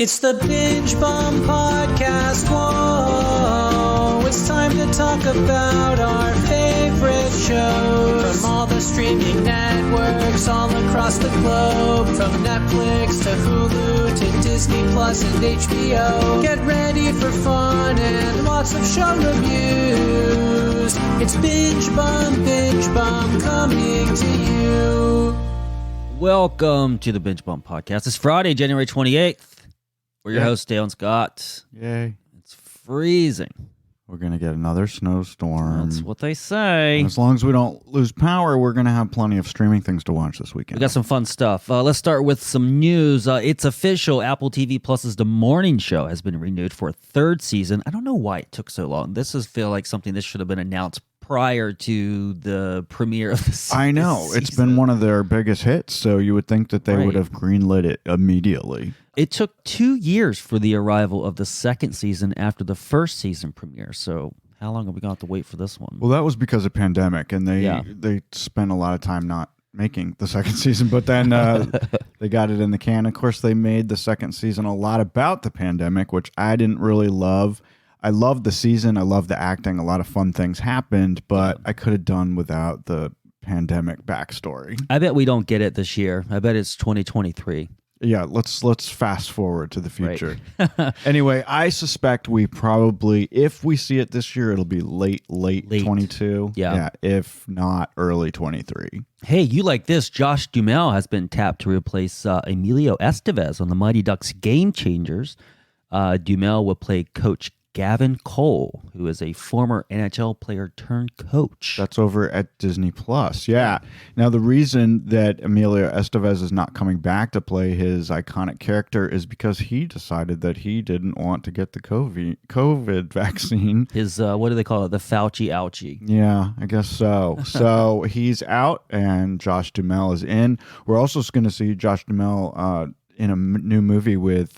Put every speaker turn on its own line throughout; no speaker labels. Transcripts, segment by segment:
It's the Binge Bomb Podcast. Whoa, it's time to talk about our favorite shows from all the streaming networks all across the globe, from Netflix to Hulu to Disney Plus and HBO. Get ready for fun and lots of show reviews. It's Binge Bomb coming to you.
Welcome to the Binge Bomb Podcast. It's Friday, January 28th. We're your hosts, Dale and Scott.
Yay.
It's freezing.
We're going to get another snowstorm.
That's what they say.
And as long as we don't lose power, we're going to have plenty of streaming things to watch this weekend.
We got some fun stuff. Let's start with some news. It's official. Apple TV Plus's The Morning Show has been renewed for a third season. I don't know why it took so long. This feel like something that should have been announced prior to the premiere of the season.
I know. It's been one of their biggest hits, so you would think that they would have greenlit it immediately.
It took 2 years for the arrival of the second season after the first season premiere. So how long are we going to have to wait for this one?
Well, that was because of pandemic, and they spent a lot of time not making the second season, but then they got it in the can. Of course, they made the second season a lot about the pandemic, which I didn't really love. I loved the season. I loved the acting. A lot of fun things happened, but I could have done without the pandemic backstory.
I bet we don't get it this year. I bet it's 2023.
Yeah, let's fast forward to the future.
Right.
Anyway, I suspect we probably, if we see it this year, it'll be late 22.
Yeah.
If not early 23.
Hey, you like this? Josh Duhamel has been tapped to replace Emilio Estevez on the Mighty Ducks Game Changers. Duhamel will play Coach Gavin Cole, who is a former NHL player turned coach.
That's over at Disney Plus. Yeah. Now, the reason that Emilio Estevez is not coming back to play his iconic character is because he decided that he didn't want to get the COVID vaccine.
His, what do they call it? The Fauci ouchie.
Yeah, I guess so. So he's out and Josh Duhamel is in. We're also going to see Josh Duhamel in a new movie with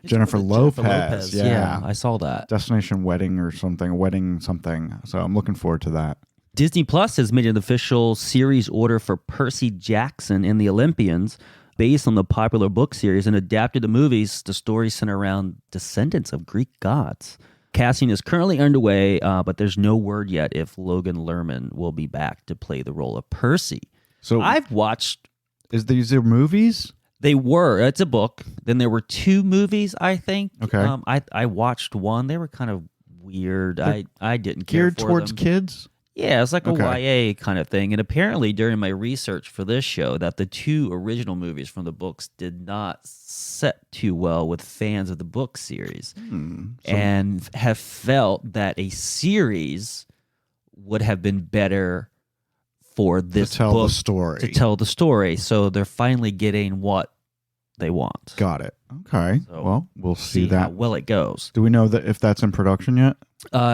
Jennifer Lopez.
Yeah, I saw that.
Destination Wedding or something, Wedding something. So I'm looking forward to that.
Disney Plus has made an official series order for Percy Jackson and the Olympians based on the popular book series and adapted to movies. The story centered around descendants of Greek gods. Casting is currently underway, but there's no word yet if Logan Lerman will be back to play the role of Percy.
So
I've watched...
These are movies?
They were. It's a book. Then there were 2 movies, I think.
Okay.
I watched one. They were kind of weird. I didn't care
geared
for
towards
them.
kids?
Yeah, it's like a YA kind of thing. And apparently during my research for this show that the 2 original movies from the books did not set too well with fans of the book series. And have felt that a series would have been better for this
to tell
book
the story.
to tell the story. So they're finally getting what they want.
Got it. Okay.
So
well, we'll see
how
that.
well it goes.
Do we know that if that's in production yet?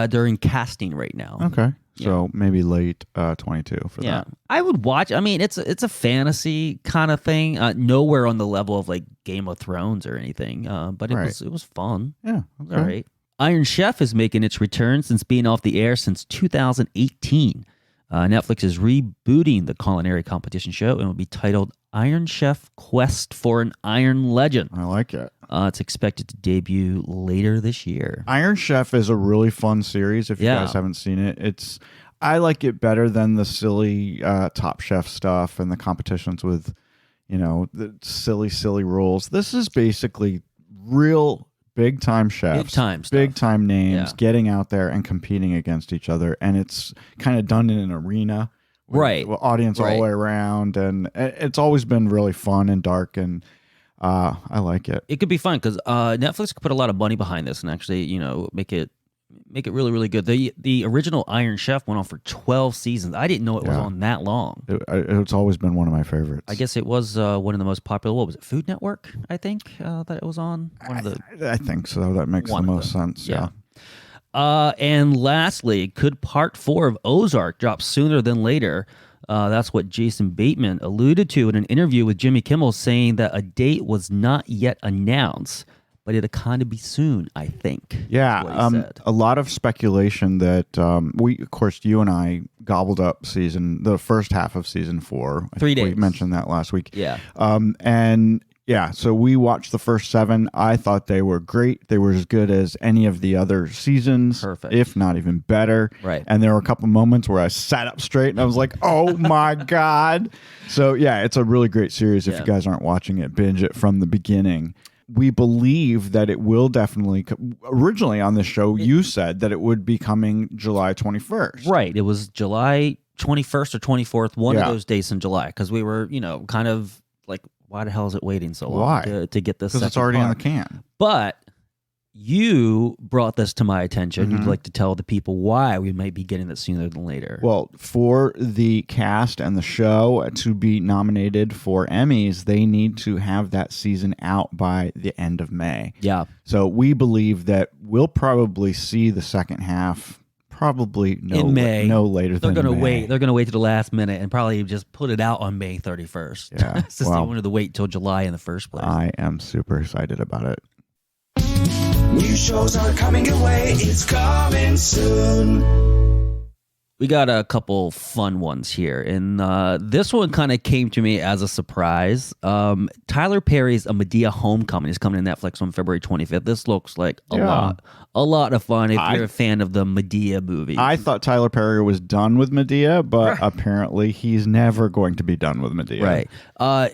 They're in casting right now.
Okay. So maybe late 22 for that.
I would watch. I mean, it's a fantasy kind of thing. Nowhere on the level of like Game of Thrones or anything. But it was fun.
Yeah.
Okay. All right. Iron Chef is making its return since being off the air since 2018. Netflix is rebooting the culinary competition show and will be titled Iron Chef Quest for an Iron Legend.
I like it.
It's expected to debut later this year.
Iron Chef is a really fun series if you guys haven't seen it. I like it better than the silly Top Chef stuff and the competitions with, the silly rules. This is basically real big time chefs, big time names getting out there and competing against each other, and it's kind of done in an arena, with audience all the way around, and it's always been really fun and dark, and I like it.
It could be fun because Netflix could put a lot of money behind this and actually, make it really, really good. The original Iron Chef went on for 12 seasons. I didn't know it was on that long.
It's always been one of my favorites.
I guess it was one of the most popular. What was it? Food Network, I think, that it was on.
I think so. That makes the most sense. Yeah.
And lastly, could part 4 of Ozark drop sooner than later? That's what Jason Bateman alluded to in an interview with Jimmy Kimmel, saying that a date was not yet announced, but it'll kind of be soon, I think.
Yeah, a lot of speculation that of course, you and I gobbled up the first half of season 4.
3 days.
We mentioned that last week.
Yeah.
And Yeah, so we watched the first 7. I thought they were great. They were as good as any of the other seasons,
Perfect.
if not even better.
Right.
And there were a couple moments where I sat up straight and I was like, oh my God. So yeah, it's a really great series. If you guys aren't watching it, binge it from the beginning. We believe that it will definitely originally on this show, you said that it would be coming July 21st.
Right. It was July 21st or 24th, one of those days in July, because we were, kind of like, why the hell is it waiting so long to get this?
Because it's already in the can.
But you brought this to my attention.
Mm-hmm.
You'd like to tell the people why we might be getting this sooner than later.
Well, for the cast and the show to be nominated for Emmys, they need to have that season out by the end of May.
Yeah.
So we believe that we'll probably see the second half probably
in May.
No later than
They're going to
May.
wait. They're going to wait to the last minute and probably just put it out on May 31st.
Yeah.
Since they wanted to wait till July in the first place.
I am super excited about it.
New shows are coming your way. It's coming soon.
We got a couple fun ones here, and this one kind of came to me as a surprise. Tyler Perry's A Medea Homecoming is coming to Netflix on February 25th. This looks like a lot of fun if you're a fan of the Medea movie.
I thought Tyler Perry was done with Medea, but apparently he's never going to be done with Medea.
Right.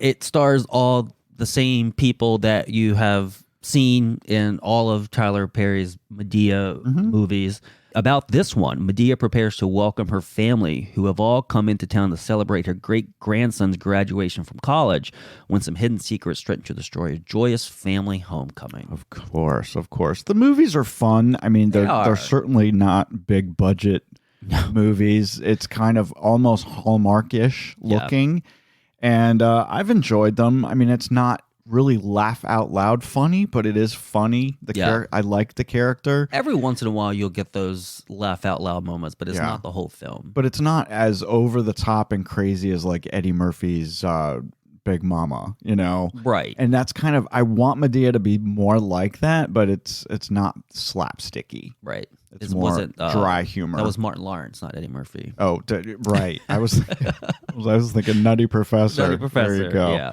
It stars all the same people that you have seen in all of Tyler Perry's Medea movies. About this one, Medea prepares to welcome her family, who have all come into town to celebrate her great-grandson's graduation from college, when some hidden secrets threaten to destroy a joyous family homecoming.
Of course. The movies are fun. I mean, they're certainly not big budget movies. It's kind of almost Hallmark-ish looking, and I've enjoyed them. I mean, it's not really laugh out loud funny, but it is funny. I like the character.
Every once in a while you'll get those laugh out loud moments, but it's not the whole film.
But it's not as over the top and crazy as like Eddie Murphy's Big Mama,
Right.
And that's kind of, I want Medea to be more like that, but it's not slapsticky.
Right.
It's more dry humor.
That was Martin Lawrence, not Eddie Murphy.
Oh, right. I was thinking Nutty Professor.
Nutty Professor.
There you go.
Yeah.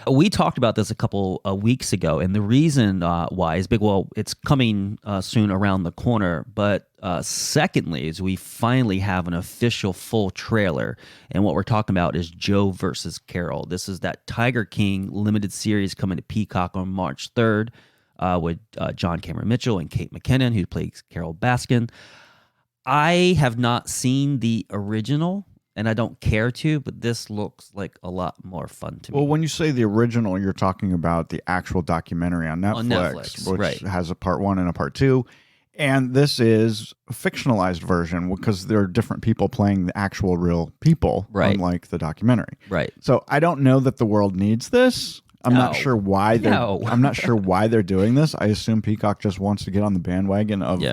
We talked about this a couple weeks ago, and the reason why is big. Well, it's coming soon around the corner, but secondly, is we finally have an official full trailer, and what we're talking about is Joe versus Carole. This is that Tiger King limited series coming to Peacock on March 3rd with John Cameron Mitchell and Kate McKinnon, who plays Carole Baskin. I have not seen the original, and I don't care to, but this looks like a lot more fun to me.
Well, when you say the original, you're talking about the actual documentary on Netflix, which has a part 1 and a part 2. And this is a fictionalized version because there are different people playing the actual real people, unlike the documentary.
Right.
So I don't know that the world needs this. I'm not sure why I'm not sure why they're doing this. I assume Peacock just wants to get on the bandwagon of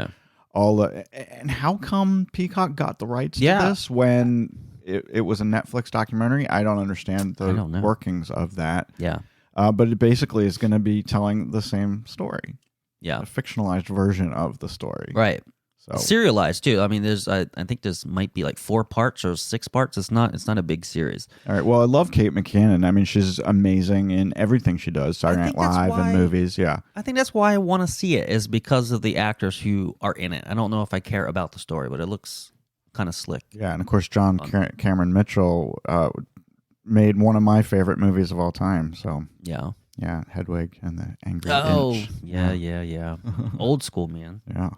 all the. And how come Peacock got the rights to this when it was a Netflix documentary? I don't understand the workings of that.
Yeah.
But it basically is going to be telling the same story.
Yeah.
A fictionalized version of the story.
Right.
So
serialized too. I mean, there's I think there's might be like 4 parts or 6 parts. It's not a big series.
All right. Well, I love Kate McKinnon. I mean, she's amazing in everything she does. Saturday Night Live and movies. Yeah.
I think that's why I want to see it, is because of the actors who are in it. I don't know if I care about the story, but it looks kind of slick.
Yeah, and of course John Cameron Mitchell made one of my favorite movies of all time. So
yeah,
Hedwig and the Angry Inch.
Yeah. Old school, man.
Yeah.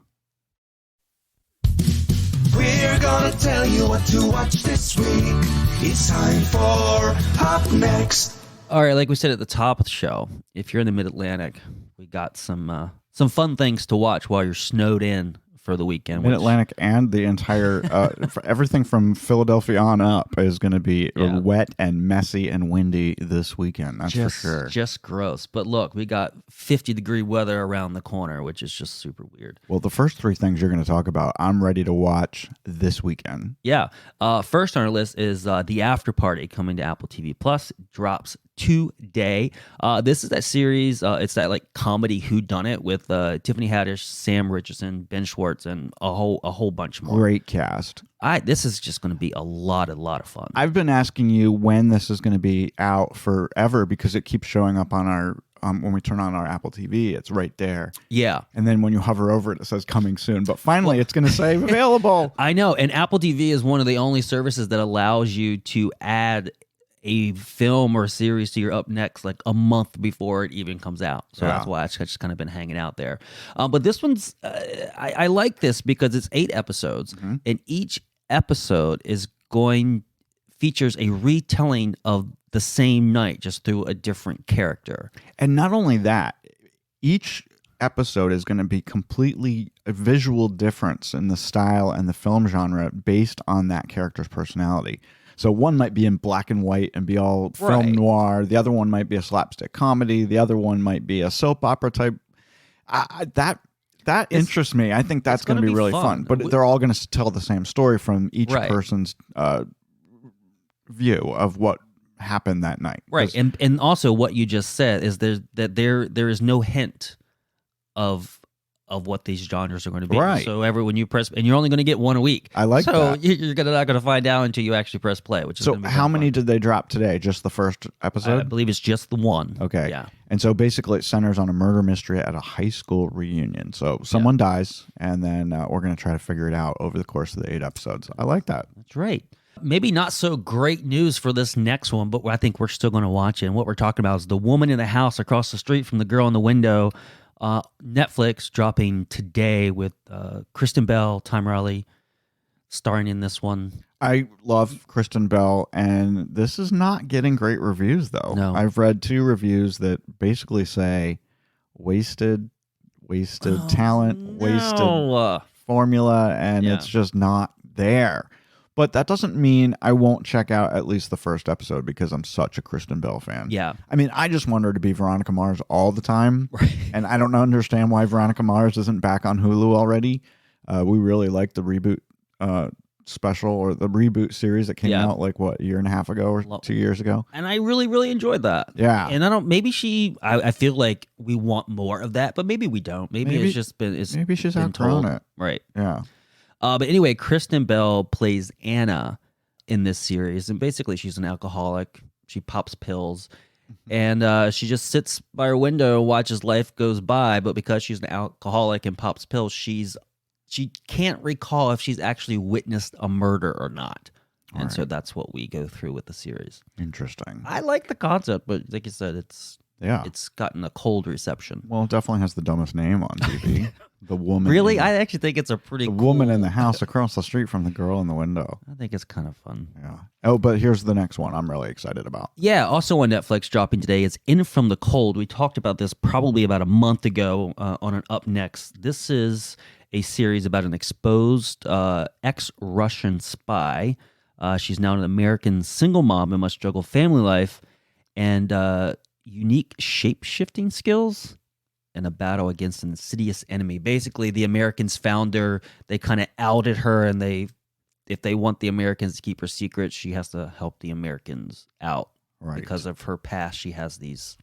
We're gonna tell you what to watch this week. It's time for Up Next.
All right, like we said at the top of the show, if you're in the Mid-Atlantic, we got some fun things to watch while you're snowed in for the weekend.
Mid-Atlantic and the entire, everything from Philadelphia on up is going to be wet and messy and windy this weekend. That's for sure.
Just gross. But look, we got 50-degree weather around the corner, which is just super weird.
Well, the first 3 things you're going to talk about, I'm ready to watch this weekend.
Yeah. First on our list is The After Party, coming to Apple TV Plus. Drops today. This is that series. It's that like comedy whodunit with Tiffany Haddish, Sam Richardson, Ben Schwartz, and a whole bunch more.
Great cast.
This is just going to be a lot of fun.
I've been asking you when this is going to be out forever because it keeps showing up on our when we turn on our Apple TV. It's right there.
Yeah.
And then when you hover over it, it says coming soon. But finally, it's going to say available.
I know. And Apple TV is one of the only services that allows you to add a film or series to your Up Next like a month before it even comes out. So that's why it's just kind of been hanging out there. But this one's, I like this because it's 8 episodes, and each episode features a retelling of the same night, just through a different character.
And not only that, each episode is going to be completely a visual difference in the style and the film genre based on that character's personality. So one might be in black and white and be all film noir. The other one might be a slapstick comedy. The other one might be a soap opera type. That interests me. I think that's going to be really fun. But they're all going to tell the same story from each person's view of what happened that night.
Right. And also what you just said is there is no hint of what these genres are going to be.
Right.
So when you press, and you're only going to get one a week.
I like that.
So you're not going to find out until you actually press play, which is
so how many did they drop today? Just the first episode?
I believe it's just the one.
Okay.
Yeah.
And so basically it centers on a murder mystery at a high school reunion. So someone dies, and then we're going to try to figure it out over the course of the 8 episodes. I like that.
That's right. Maybe not so great news for this next one, but I think we're still going to watch it. And what we're talking about is The Woman in the House Across the Street from the Girl in the Window. Netflix dropping today with Kristen Bell, Tom Riley starring in this one.
I love Kristen Bell, and this is not getting great reviews, though.
No.
I've read 2 reviews that basically say wasted talent, wasted formula, and it's just not there. But that doesn't mean I won't check out at least the first episode because I'm such a Kristen Bell fan.
Yeah.
I mean, I just want her to be Veronica Mars all the time.
Right.
And I don't understand why Veronica Mars isn't back on Hulu already. We really like the reboot special or the reboot series that came out like, what, a year and a half ago or 2 years ago?
And I really, really enjoyed that.
Yeah.
And I feel like we want more of that, but maybe we don't. Maybe it's just been,
maybe she's outgrown it.
Right.
Yeah.
But anyway, Kristen Bell plays Anna in this series, and basically she's an alcoholic. She pops pills, and she just sits by her window and watches life goes by. But because she's an alcoholic and pops pills, she can't recall if she's actually witnessed a murder or not. And so that's what we go through with the series.
Interesting.
I like the concept, but like you said, it's gotten a cold reception.
Well, it definitely has the dumbest name on TV. The Woman.
Really? I actually think it's a pretty
The
cool...
Woman in the House Across the Street from the Girl in the Window.
I think it's kind of fun.
Yeah. Oh, but here's the next one I'm really excited about.
Yeah, also on Netflix dropping today is In From the Cold. We talked about this probably about a month ago on an Up Next. This is a series about an exposed ex-Russian spy. She's now an American single mom and must juggle family life and unique shape-shifting skills in a battle against an insidious enemy. Basically, the Americans found her. They kind of outed her, and if they want the Americans to keep her secret, she has to help the Americans out.
Right.
Because of her past, she has these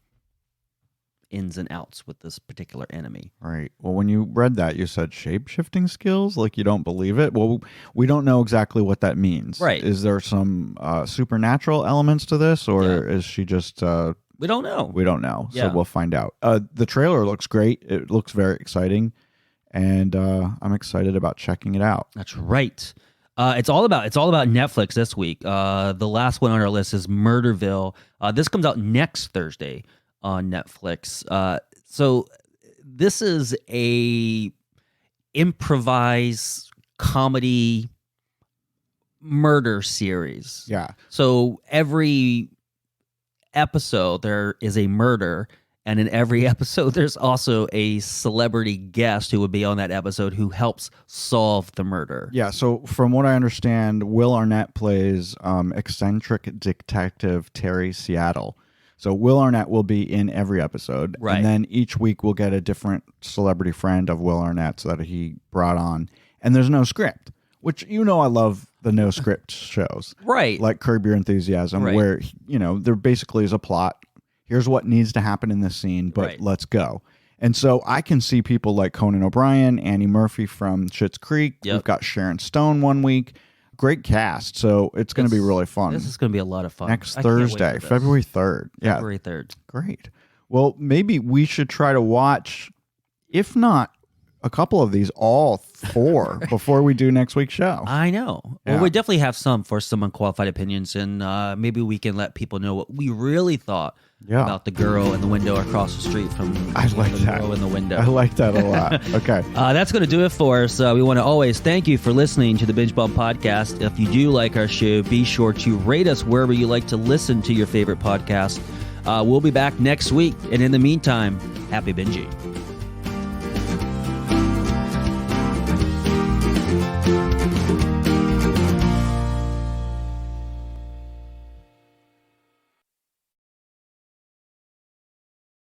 ins and outs with this particular enemy.
Right. Well, when you read that, you said shape-shifting skills? Like you don't believe it? Well, we don't know exactly what that means.
Right.
Is there some supernatural elements to this, or is she just...
we don't know.
We don't know.
Yeah.
So we'll find out. The trailer looks great. It looks very exciting. And I'm excited about checking it out.
That's right. It's all about Netflix this week. The last one on our list is Murderville. This comes out next Thursday on Netflix. So this is a improvised comedy murder series.
Yeah.
So every episode there is a murder, and in every episode there's also a celebrity guest who would be on that episode who helps solve the murder.
Yeah, so from what I understand, Will Arnett plays eccentric detective Terry Seattle. So Will Arnett will be in every episode.
Right.
And then each week we'll get a different celebrity friend of Will Arnett's that he brought on. And there's no script, which I love the no script shows.
Right.
Like Curb Your Enthusiasm,
Right.
where, there basically is a plot. Here's what needs to happen in this scene, but
Right.
let's go. And so I can see people like Conan O'Brien, Annie Murphy from Schitt's Creek.
Yep.
We've got Sharon Stone one week. Great cast. So it's going to be really fun.
This is going to be a lot of fun.
Next
I can't wait for
Thursday,
this.
February 3rd. Yeah.
February 3rd.
Great. Well, maybe we should try to watch, if not a couple of these, all 4 before we do next week's show.
I know.
Yeah.
Well, we definitely have some unqualified opinions, and maybe we can let people know what we really thought about the girl in the window across the street from
I like
the
that.
girl in the window.
I like that a lot. Okay.
That's going to do it for us. We want to always thank you for listening to the Binge Bump Podcast. If you do like our show, be sure to rate us wherever you like to listen to your favorite podcast. We'll be back next week. And in the meantime, happy binging.